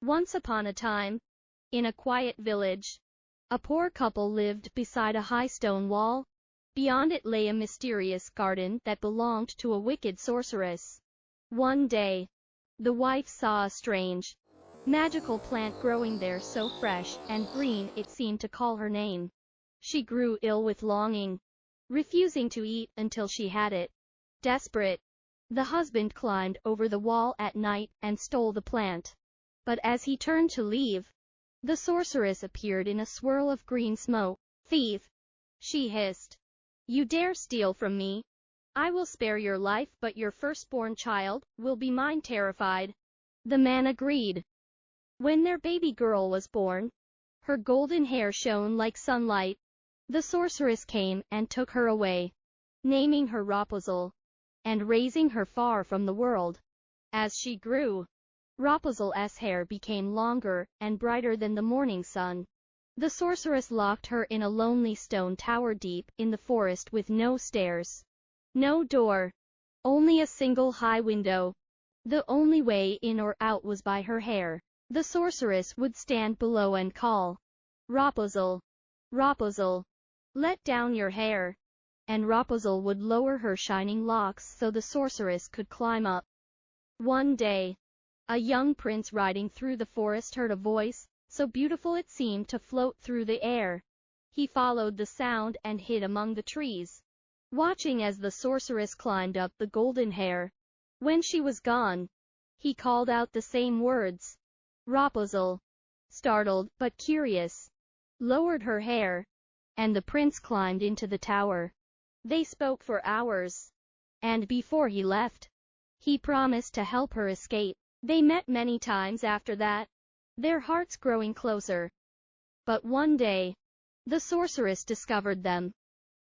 Once upon a time, in a quiet village, a poor couple lived beside a high stone wall. Beyond it lay a mysterious garden that belonged to a wicked sorceress. One day, the wife saw a strange, magical plant growing there, so fresh and green it seemed to call her name. She grew ill with longing, refusing to eat until she had it. Desperate, the husband climbed over the wall at night and stole the plant. But as he turned to leave, the sorceress appeared in a swirl of green smoke. "Thief!" she hissed. "You dare steal from me? I will spare your life, but your firstborn child will be mine." Terrified, the man agreed. When their baby girl was born, her golden hair shone like sunlight. The sorceress came and took her away, naming her Rapunzel, and raising her far from the world. As she grew, Rapunzel's hair became longer and brighter than the morning sun. The sorceress locked her in a lonely stone tower deep in the forest with no stairs, no door, only a single high window. The only way in or out was by her hair. The sorceress would stand below and call, "Rapunzel, Rapunzel, let down your hair." And Rapunzel would lower her shining locks so the sorceress could climb up. One day, a young prince riding through the forest heard a voice, so beautiful it seemed to float through the air. He followed the sound and hid among the trees, watching as the sorceress climbed up the golden hair. When she was gone, he called out the same words. Rapunzel, startled but curious, lowered her hair, and the prince climbed into the tower. They spoke for hours, and before he left, he promised to help her escape. They met many times after that, their hearts growing closer. But one day, the sorceress discovered them.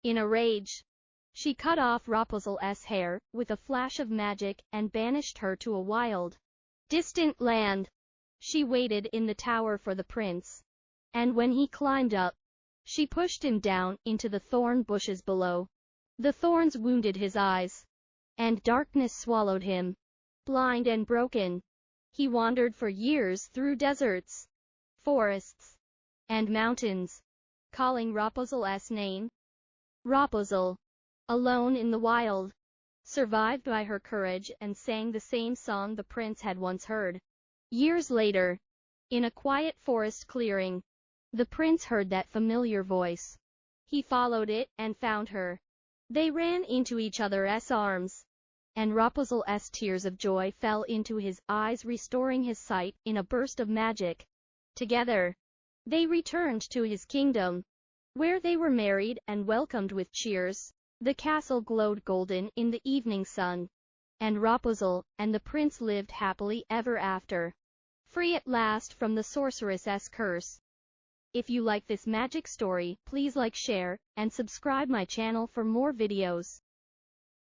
In a rage, she cut off Rapunzel's hair with a flash of magic and banished her to a wild, distant land. She waited in the tower for the prince, and when he climbed up, she pushed him down into the thorn bushes below. The thorns wounded his eyes, and darkness swallowed him. Blind and broken, he wandered for years through deserts, forests, and mountains, calling Rapunzel's name. Rapunzel, alone in the wild, survived by her courage and sang the same song the prince had once heard. Years later, in a quiet forest clearing, the prince heard that familiar voice. He followed it and found her. They ran into each other's arms, and Rapunzel's tears of joy fell into his eyes, restoring his sight in a burst of magic. Together, they returned to his kingdom, where they were married and welcomed with cheers. The castle glowed golden in the evening sun, and Rapunzel and the prince lived happily ever after, free at last from the sorceress's curse. If you like this magic story, please like, share, and subscribe my channel for more videos.